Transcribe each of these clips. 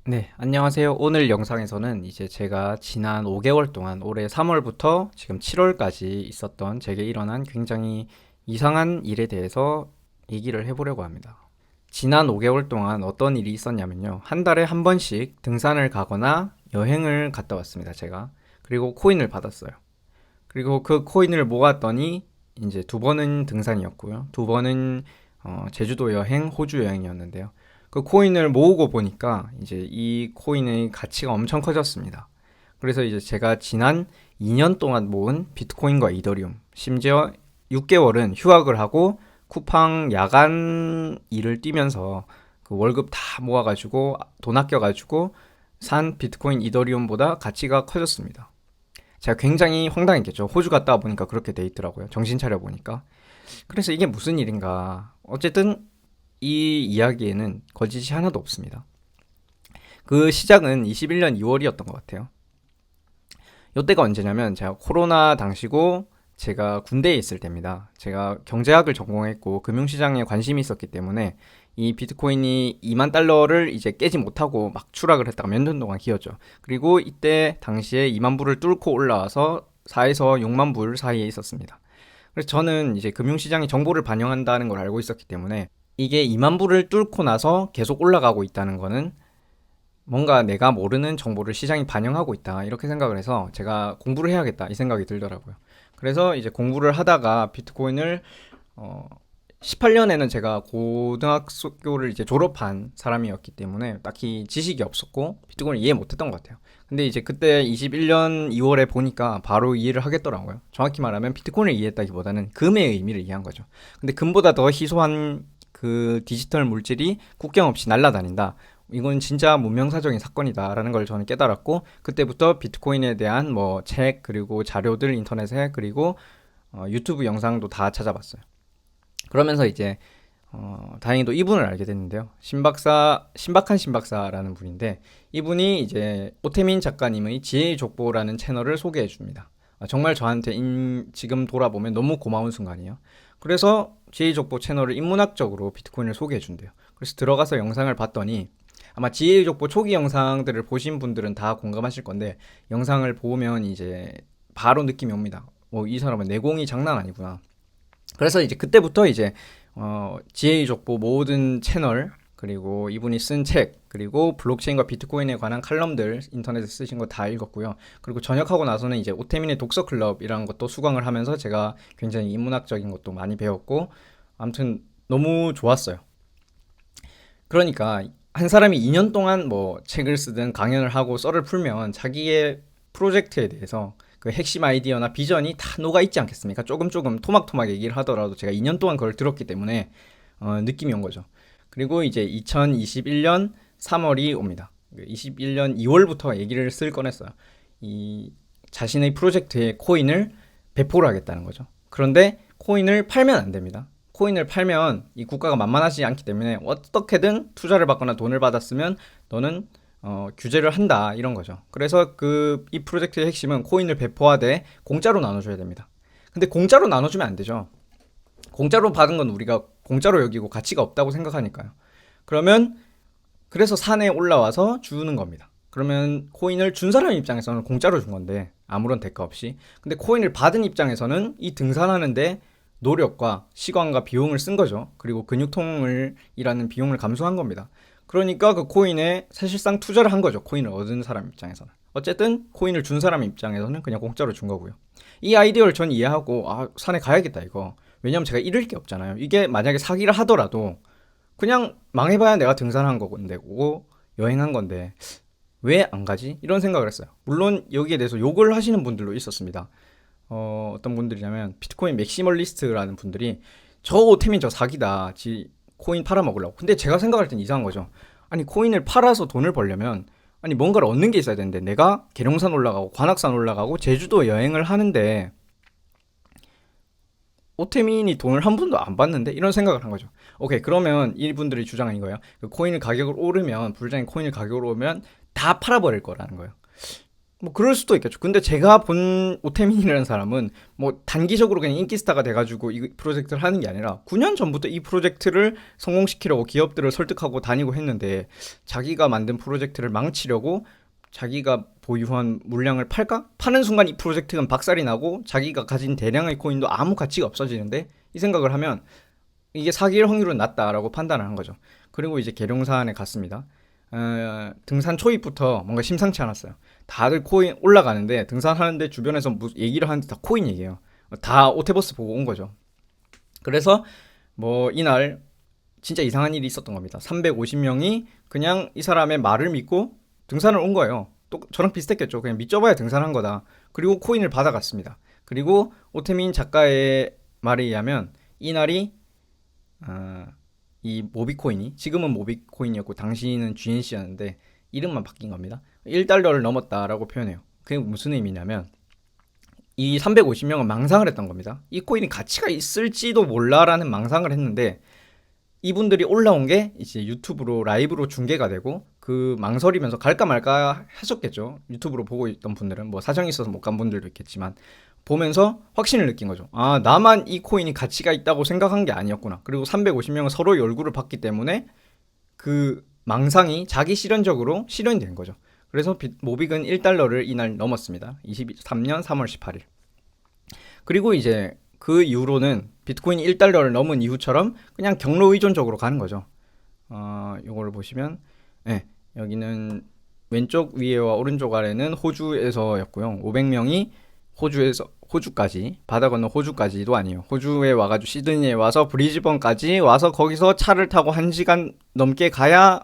네, 안녕하세요. 오늘 영상에서는 이제 제가 지난 5개월 동안 올해 3월부터 지금 7월까지 있었던 제게 일어난 굉장히 이상한 일에 대해서 얘기를 해보려고 합니다. 지난 5개월 동안 어떤 일이 있었냐면요. 한 달에 한 번씩 등산을 가거나 여행을 갔다 왔습니다, 제가. 그리고 코인을 받았어요. 그리고 그 코인을 모았더니 이제 두 번은 등산이었고요. 두 번은 제주도 여행, 호주 여행이었는데요. 그 코인을 모으고 보니까 이제 이 코인의 가치가 엄청 커졌습니다. 그래서 이제 제가 지난 2년 동안 모은 비트코인과 이더리움, 심지어 6개월은 휴학을 하고 쿠팡 야간 일을 뛰면서 그 월급 다 모아가지고 돈 아껴가지고 산 비트코인 이더리움보다 가치가 커졌습니다. 제가 굉장히 황당했겠죠. 호주 갔다 와 보니까 그렇게 돼 있더라고요. 정신 차려 보니까. 그래서 이게 무슨 일인가. 어쨌든 이 이야기에는 거짓이 하나도 없습니다. 그 시작은 21년 2월이었던 것 같아요. 이때가 언제냐면 제가 코로나 당시고 제가 군대에 있을 때입니다. 제가 경제학을 전공했고 금융시장에 관심이 있었기 때문에 이 비트코인이 2만 달러를 이제 깨지 못하고 막 추락을 했다가 몇 년 동안 기었죠. 그리고 이때 당시에 2만 불을 뚫고 올라와서 4에서 6만 불 사이에 있었습니다. 그래서 저는 이제 금융시장이 정보를 반영한다는 걸 알고 있었기 때문에 이게 2만 불을 뚫고 나서 계속 올라가고 있다는 거는 뭔가 내가 모르는 정보를 시장이 반영하고 있다 이렇게 생각을 해서 제가 공부를 해야겠다 이 생각이 들더라고요. 그래서 이제 공부를 하다가 비트코인을 어 18년에는 제가 고등학교를 이제 졸업한 사람이었기 때문에 딱히 지식이 없었고 비트코인을 이해 못했던 것 같아요. 근데 이제 그때 21년 2월에 보니까 바로 이해를 하겠더라고요. 정확히 말하면 비트코인을 이해했다기보다는 금의 의미를 이해한 거죠. 근데 금보다 더 희소한 그 디지털 물질이 국경 없이 날아다닌다. 이건 진짜 문명사적인 사건이다라는 걸 저는 깨달았고 그때부터 비트코인에 대한 뭐 책 그리고 자료들 인터넷에 그리고 유튜브 영상도 다 찾아봤어요. 그러면서 이제 다행히도 이분을 알게 됐는데요. 신박한 신박사라는 분인데 이분이 이제 오태민 작가님의 지혜의 족보라는 채널을 소개해 줍니다. 정말 저한테 지금 돌아보면 너무 고마운 순간이에요. 그래서 지혜의 족보 채널을 인문학적으로 비트코인을 소개해 준대요. 그래서 들어가서 영상을 봤더니 아마 지혜의 족보 초기 영상들을 보신 분들은 다 공감하실 건데 영상을 보면 이제 바로 느낌이 옵니다. 이 사람은 내공이 장난 아니구나. 그래서 이제 그때부터 이제 지혜의 족보 모든 채널 그리고 이분이 쓴 책 그리고 블록체인과 비트코인에 관한 칼럼들 인터넷에 쓰신 거 다 읽었고요. 그리고 전역하고 나서는 이제 오태민의 독서 클럽이라는 것도 수강을 하면서 제가 굉장히 인문학적인 것도 많이 배웠고 아무튼 너무 좋았어요. 그러니까 한 사람이 2년 동안 뭐 책을 쓰든 강연을 하고 썰을 풀면 자기의 프로젝트에 대해서 그 핵심 아이디어나 비전이 다 녹아 있지 않겠습니까? 조금 조금 토막토막 얘기를 하더라도 제가 2년 동안 그걸 들었기 때문에 느낌이 온 거죠. 그리고 이제 2021년 3월이 옵니다. 21년 2월부터 얘기를 쓸 꺼냈어요. 이 자신의 프로젝트에 코인을 배포를 하겠다는 거죠. 그런데 코인을 팔면 안 됩니다. 코인을 팔면 이 국가가 만만하지 않기 때문에 어떻게든 투자를 받거나 돈을 받았으면 너는 규제를 한다 이런 거죠. 그래서 이 프로젝트의 핵심은 코인을 배포하되 공짜로 나눠줘야 됩니다. 근데 공짜로 나눠주면 안 되죠. 공짜로 받은 건 우리가 공짜로 여기고 가치가 없다고 생각하니까요. 그러면 그래서 산에 올라와서 주는 겁니다. 그러면 코인을 준 사람 입장에서는 공짜로 준 건데 아무런 대가 없이. 근데 코인을 받은 입장에서는 이 등산하는데 노력과 시간과 비용을 쓴 거죠. 그리고 근육통을 일하는 비용을 감수한 겁니다. 그러니까 그 코인에 사실상 투자를 한 거죠. 코인을 얻은 사람 입장에서는. 어쨌든 코인을 준 사람 입장에서는 그냥 공짜로 준 거고요. 이 아이디어를 전 이해하고 산에 가야겠다 이거. 왜냐면 제가 잃을 게 없잖아요. 이게 만약에 사기를 하더라도 그냥 망해봐야 내가 등산한 거고 여행한 건데 왜 안 가지? 이런 생각을 했어요. 물론 여기에 대해서 욕을 하시는 분들도 있었습니다. 어떤 분들이냐면 비트코인 맥시멀리스트라는 분들이 저 오태민 저 사기다. 코인 팔아먹으려고. 근데 제가 생각할 땐 이상한 거죠. 아니 코인을 팔아서 돈을 벌려면 아니 뭔가를 얻는 게 있어야 되는데 내가 계룡산 올라가고 관악산 올라가고 제주도 여행을 하는데 오태민이 돈을 한 푼도 안 받는데 이런 생각을 한 거죠. 오케이 그러면 이분들이 주장한 이거예요. 그 코인을 가격을 오르면 불장의 코인을 가격을 오르면 다 팔아버릴 거라는 거예요. 뭐 그럴 수도 있겠죠. 근데 제가 본 오태민이라는 사람은 뭐 단기적으로 그냥 인기스타가 돼가지고 이 프로젝트를 하는 게 아니라 9년 전부터 이 프로젝트를 성공시키려고 기업들을 설득하고 다니고 했는데 자기가 만든 프로젝트를 망치려고 자기가 보유한 물량을 팔까? 파는 순간 이 프로젝트는 박살이 나고 자기가 가진 대량의 코인도 아무 가치가 없어지는데 이 생각을 하면 이게 사기일 확률은 낮다라고 판단을 한 거죠. 그리고 이제 계룡사안에 갔습니다. 등산 초입부터 뭔가 심상치 않았어요. 다들 코인 올라가는데 등산하는데 주변에서 얘기를 하는데 다 코인 얘기해요. 다 오테버스 보고 온 거죠. 그래서 뭐 이날 진짜 이상한 일이 있었던 겁니다. 350명이 그냥 이 사람의 말을 믿고 등산을 온 거예요. 또 저랑 비슷했겠죠. 그냥 믿져봐야 등산한 거다. 그리고 코인을 받아갔습니다. 그리고 오태민 작가의 말에 의하면 이날이 아, 이 모비코인이 지금은 모비코인이었고 당시는 GNC였는데 이름만 바뀐 겁니다. 1달러를 넘었다라고 표현해요. 그게 무슨 의미냐면 이 350명은 망상을 했던 겁니다. 이 코인이 가치가 있을지도 몰라라는 망상을 했는데 이분들이 올라온 게 이제 유튜브로 라이브로 중계가 되고 그 망설이면서 갈까 말까 하셨겠죠. 유튜브로 보고 있던 분들은 뭐 사정이 있어서 못 간 분들도 있겠지만 보면서 확신을 느낀 거죠. 아, 나만 이 코인이 가치가 있다고 생각한 게 아니었구나. 그리고 350명은 서로의 얼굴을 봤기 때문에 그 망상이 자기 실현적으로 실현이 된 거죠. 그래서 모빅은 1달러를 이날 넘었습니다. 23년 3월 18일. 그리고 이제 그 이후로는 비트코인이 1달러를 넘은 이후처럼 그냥 경로 의존적으로 가는 거죠. 요거를 보시면 네, 여기는 왼쪽 위에와 오른쪽 아래는 호주에서였고요. 500명이 호주까지 바다 건너 호주까지도 아니에요. 호주에 와가지고 시드니에 와서 브리즈번까지 와서 거기서 차를 타고 1시간 넘게 가야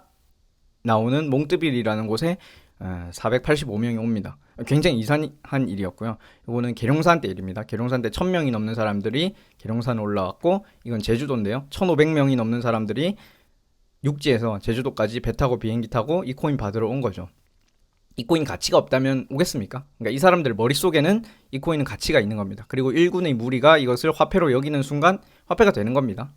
나오는 몽뜨빌이라는 곳에 485명이 옵니다. 굉장히 이상한 일이었고요. 이거는 계룡산 때 일입니다. 계룡산 때 1000명이 넘는 사람들이 계룡산에 올라왔고 이건 제주도인데요. 1500명이 넘는 사람들이 육지에서 제주도까지 배 타고 비행기 타고 이 코인 받으러 온 거죠. 이 코인 가치가 없다면 오겠습니까? 그러니까 이 사람들 머릿속에는 이 코인은 가치가 있는 겁니다. 그리고 일군의 무리가 이것을 화폐로 여기는 순간 화폐가 되는 겁니다.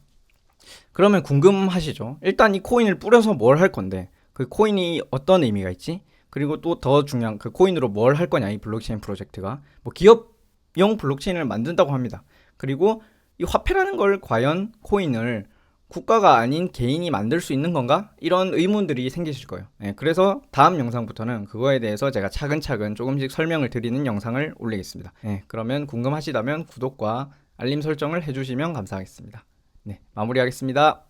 그러면 궁금하시죠? 일단 이 코인을 뿌려서 뭘 할 건데 그 코인이 어떤 의미가 있지? 그리고 또 더 중요한 그 코인으로 뭘 할 거냐 이 블록체인 프로젝트가 뭐 기업용 블록체인을 만든다고 합니다. 그리고 이 화폐라는 걸 과연 코인을 국가가 아닌 개인이 만들 수 있는 건가? 이런 의문들이 생기실 거예요. 네, 그래서 다음 영상부터는 그거에 대해서 제가 차근차근 조금씩 설명을 드리는 영상을 올리겠습니다. 네, 그러면 궁금하시다면 구독과 알림 설정을 해주시면 감사하겠습니다. 네, 마무리하겠습니다.